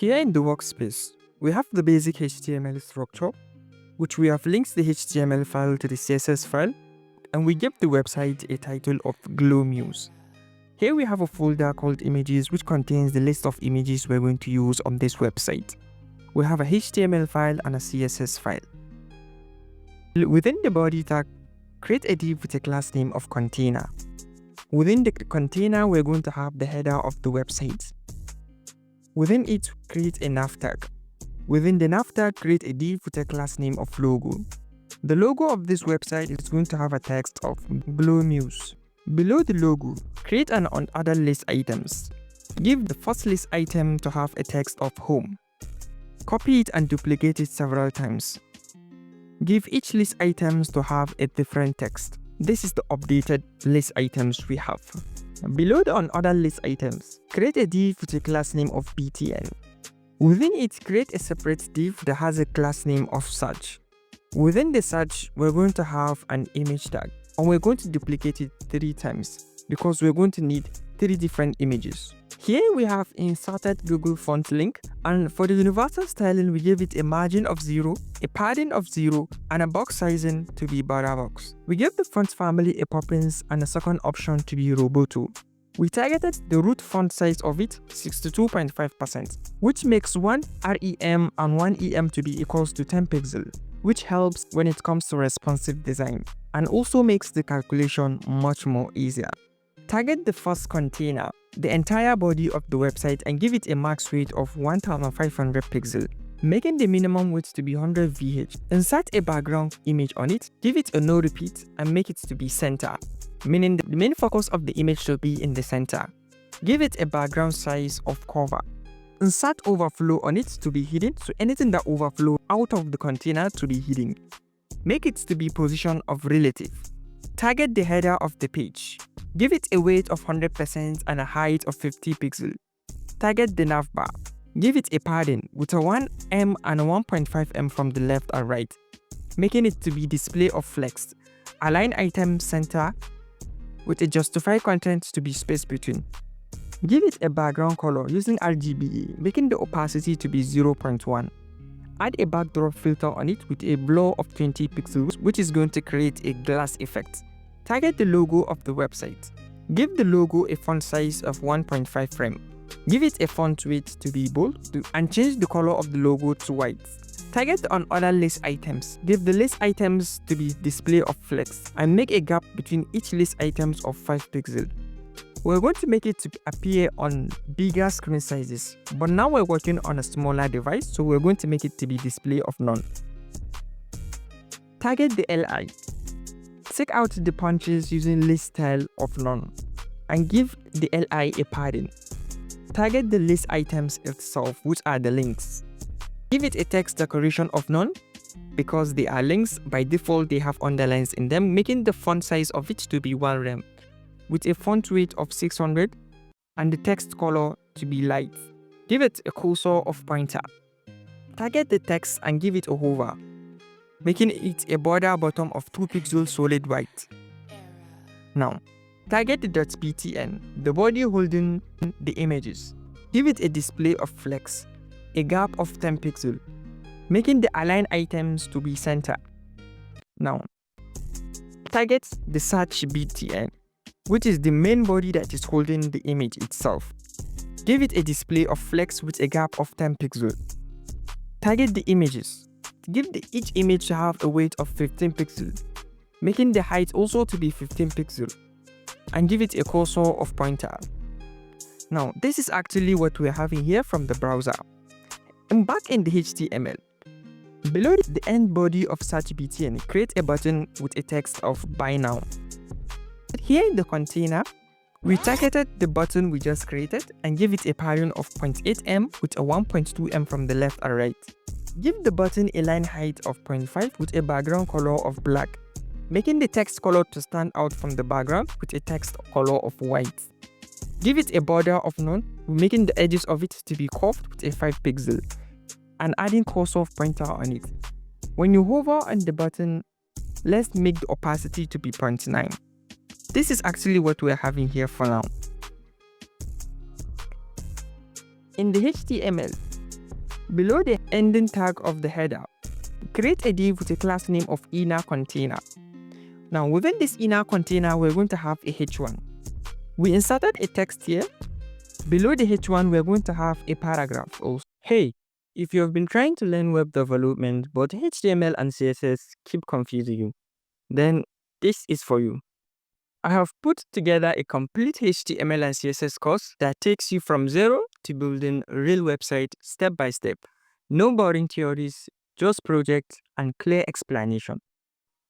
Here in the workspace, we have the basic HTML structure, which we have linked the HTML file to the CSS file, and we give the website a title of Glow Muse. Here we have a folder called Images, which contains the list of images we're going to use on this website. We have a HTML file and a CSS file. Within the body tag, create a div with a class name of container. Within the container, we're going to have the header of the website. Within it, create a nav tag. Within the nav tag, create a div with a class name of logo. The logo of this website is going to have a text of Glow Muse. Below the logo, create an on other list items. Give the first list item to have a text of home. Copy it and duplicate it several times. Give each list items to have a different text. This is the updated list items we have. Below the on other list items, create a div with a class name of btn. Within it, create a separate div that has a class name of search. Within the search, we're going to have an image tag, and we're going to duplicate it 3 times because we're going to need 3 different images. Here we have inserted Google font link, and for the universal styling, we give it a margin of 0, a padding of 0, and a box sizing to be border box. We give the font family a Poppins and a second option to be Roboto. We targeted the root font size of it 62.5%, which makes one REM and one EM to be equals to 10 pixels, which helps when it comes to responsive design and also makes the calculation much more easier. Target the first container, the entire body of the website, and give it a max weight of 1500 pixels, making the minimum width to be 100 VH. Insert a background image on it, give it a no repeat, and make it to be center, meaning the main focus of the image should be in the center. Give it a background size of cover. Insert overflow on it to be hidden, so anything that overflows out of the container to be hidden. Make it to be position of relative. Target the header of the page. Give it a weight of 100% and a height of 50 pixels. Target the nav bar. Give it a padding with a 1 m and a 1.5 m from the left and right, making it to be display of flex. Align item center with a justify content to be space between. Give it a background color using RGBA, making the opacity to be 0.1. Add a backdrop filter on it with a blur of 20 pixels, which is going to create a glass effect. Target the logo of the website. Give the logo a font size of 1.5 frame. Give it a font weight to be bold and change the color of the logo to white. Target on other list items. Give the list items to be display of flex and make a gap between each list items of 5 pixels. We're going to make it to appear on bigger screen sizes, but now we're working on a smaller device, so we're going to make it to be display of none. Target the LI. Take out the punches using list style of none and give the LI a padding. Target the list items itself, which are the links. Give it a text decoration of none because they are links. By default, they have underlines in them, making the font size of it to be 1 rem with a font weight of 600 and the text color to be light. Give it a cursor of pointer. Target the text and give it a hover, making it a border bottom of 2 pixels solid white. Now, target the .btn, the body holding the images. Give it a display of flex, a gap of 10 pixels, making the align items to be center. Now, target the search btn, which is the main body that is holding the image itself. Give it a display of flex with a gap of 10 pixels. Target the images. Give each image to have a weight of 15 pixels, making the height also to be 15 pixels, and give it a cursor of pointer. Now, this is actually what we're having here from the browser. And back in the HTML, below the end body of search btn, create a button with a text of buy now. Here in the container, we targeted the button we just created and give it a padding of 0.8 m with a 1.2 m from the left and right. Give the button a line height of 0.5 with a background color of black, making the text color to stand out from the background with a text color of white. Give it a border of none, making the edges of it to be curved with a 5 pixel and adding cursor of pointer on it. When you hover on the button, let's make the opacity to be 0.9. This is actually what we're having here for now. In the HTML, Below the ending tag of the header, create a div with a class name of inner container. Now within this inner container, we're going to have a h1. We inserted a text here. Below the h1, we're going to have a paragraph also. Hey, if you have been trying to learn web development, but HTML and CSS keep confusing you, then this is for you. I have put together a complete HTML and CSS course that takes you from zero to building a real website step by step. No boring theories, just projects and clear explanation.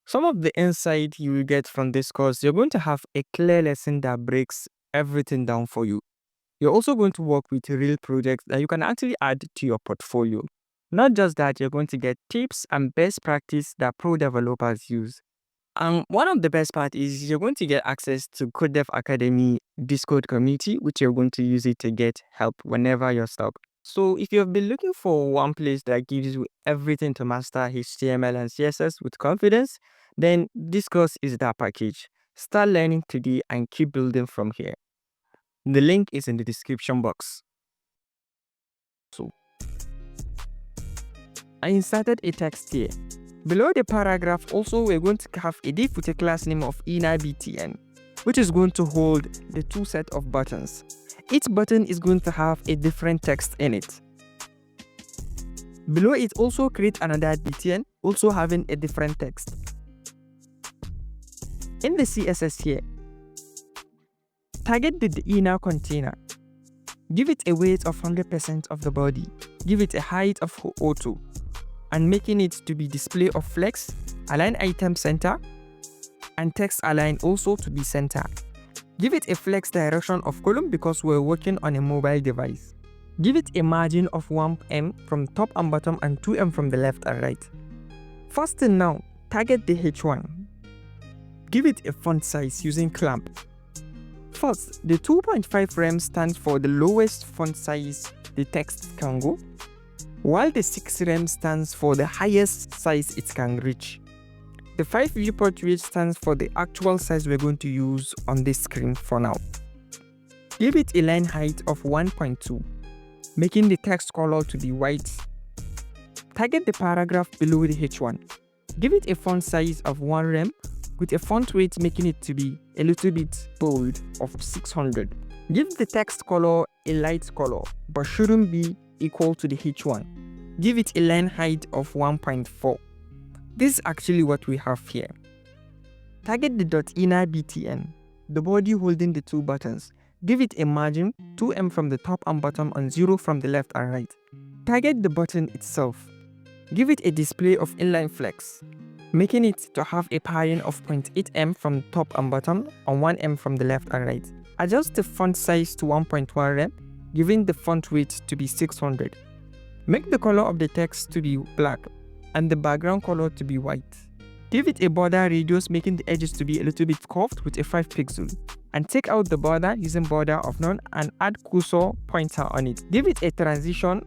Some of the insight you will get from this course, you're going to have a clear lesson that breaks everything down for you. You're also going to work with real projects that you can actually add to your portfolio. Not just that, you're going to get tips and best practice that pro developers use. And one of the best part is you're going to get access to Code Dev Academy Discord community, which you're going to use it to get help whenever you're stuck. So if you've been looking for one place that gives you everything to master HTML and CSS with confidence, then this course is that package. Start learning today and keep building from here. The link is in the description box. So I inserted a text here. Below the paragraph, also we're going to have a div with a class name of inner btn, which is going to hold the two set of buttons. Each button is going to have a different text in it. Below it, also create another btn, also having a different text. In the CSS here, target the inner container. Give it a weight of 100% of the body. Give it a height of auto. And making it to be display of flex, align item center, and text align also to be center. Give it a flex direction of column because we're working on a mobile device. Give it a margin of 1em from top and bottom and 2em from the left and right. First thing now, target the h1. Give it a font size using clamp. First, the 2.5 rem stands for the lowest font size the text can go, while the 6 rem stands for the highest size it can reach. The 5 viewport weight stands for the actual size we're going to use on this screen for now. Give it a line height of 1.2, making the text color to be white. Target the paragraph below the h1. Give it a font size of 1 rem with a font weight making it to be a little bit bold of 600. Give the text color a light color, but shouldn't be equal to the h1. Give it a line height of 1.4. This is actually what we have here. Target the .inner btn, the body holding the two buttons. Give it a margin, 2em from the top and bottom and 0 from the left and right. Target the button itself. Give it a display of inline flex, making it to have a padding of 0.8em from top and bottom and 1em from the left and right. Adjust the font size to 1.1 rem, giving the font weight to be 600. Make the color of the text to be black and the background color to be white. Give it a border radius, making the edges to be a little bit curved with a 5 pixel. And take out the border using border of none and add cursor pointer on it. Give it a transition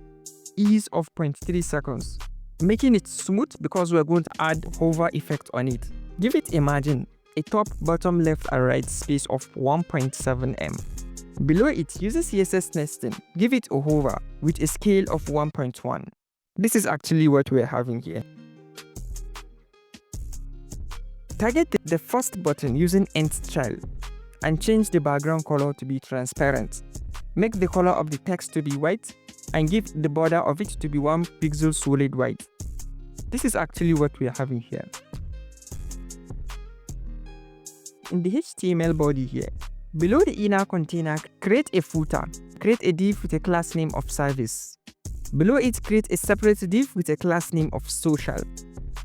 ease of 0.3 seconds, making it smooth because we're going to add hover effect on it. Give it a margin, a top, bottom, left and right space of 1.7em. Below it, use CSS nesting. Give it a hover with a scale of 1.1. This is actually what we're having here. Target the first button using nth child and change the background color to be transparent. Make the color of the text to be white and give the border of it to be 1 pixel solid white. This is actually what we are having here. In the HTML body here, below the inner container, create a footer. Create a div with a class name of service. Below it, create a separate div with a class name of social.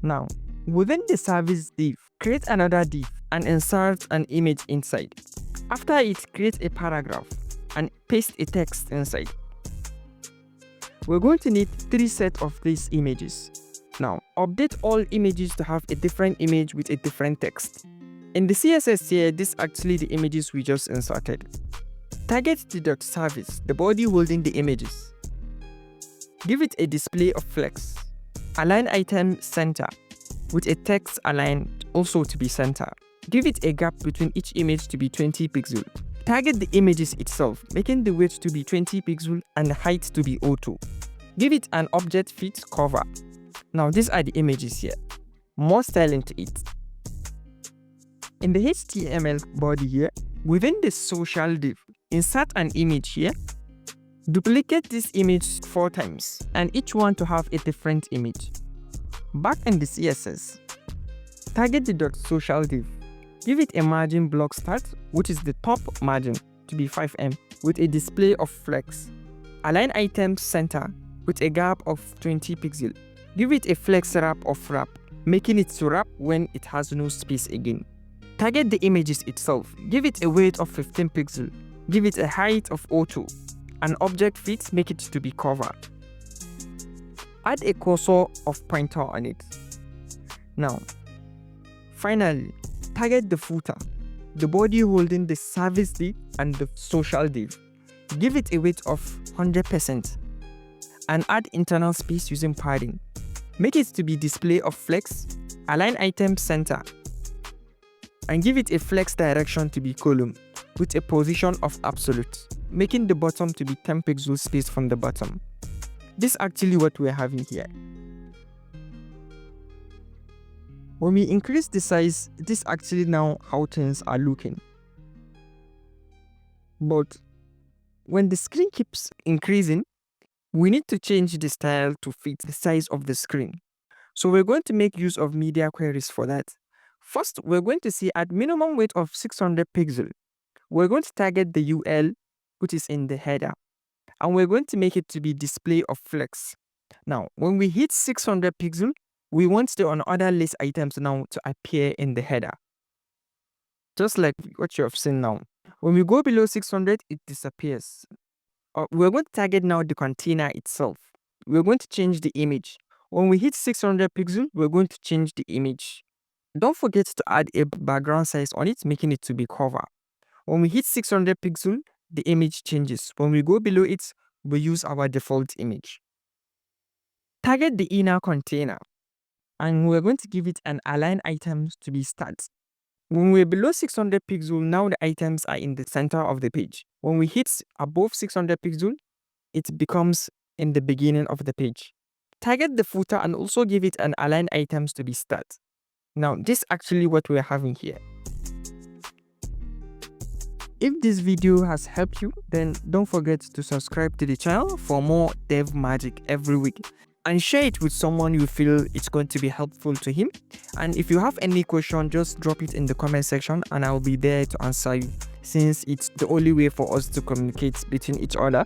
Now, within the service div, create another div and insert an image inside. After it, create a paragraph and paste a text inside. We're going to need 3 sets of these images. Now, update all images to have a different image with a different text. In the CSS here, this is actually the images we just inserted. Target the .service, the body holding the images. Give it a display of flex. Align item center with a text aligned also to be center. Give it a gap between each image to be 20 pixels. Target the images itself, making the weight to be 20 pixels and the height to be auto. Give it an object fit cover. Now these are the images here. More styling to it. In the HTML body here, within the social div, insert an image here. Duplicate this image 4 times and each one to have a different image. Back in the CSS, target the .social div. Give it a margin block start, which is the top margin, to be 5em with a display of flex. Align items center with a gap of 20 pixels. Give it a flex wrap of wrap, making it to wrap when it has no space again. Target the images itself. Give it a weight of 15 pixels. Give it a height of 02. An object fit, make it to be covered. Add a cursor of pointer on it. Now, finally, target the footer, the body holding the service div and the social div. Give it a weight of 100% and add internal space using padding. Make it to be display of flex, align item center, and give it a flex direction to be column with a position of absolute, making the bottom to be 10 pixels space from the bottom. This is actually what we're having here. When we increase the size, this is actually now how things are looking. But when the screen keeps increasing, we need to change the style to fit the size of the screen. So we're going to make use of media queries for that. First, we're going to see at minimum weight of 600 pixels. We're going to target the UL, which is in the header. And we're going to make it to be display of flex. Now, when we hit 600 pixels, we want the on other list items now to appear in the header. Just like what you have seen now. When we go below 600, it disappears. We're going to target now the container itself. We're going to change the image. When we hit 600 pixels, we're going to change the image. Don't forget to add a background size on it, making it to be cover. When we hit 600 pixels, the image changes. When we go below it, we use our default image. Target the inner container, and we're going to give it an align items to be start. When we're below 600 pixels, now the items are in the center of the page. When we hit above 600 pixels, it becomes in the beginning of the page. Target the footer and also give it an align items to be start. Now, this is actually what we're having here. If this video has helped you, then don't forget to subscribe to the channel for more dev magic every week. And share it with someone you feel it's going to be helpful to him. And if you have any question, just drop it in the comment section and I'll be there to answer you, since it's the only way for us to communicate between each other.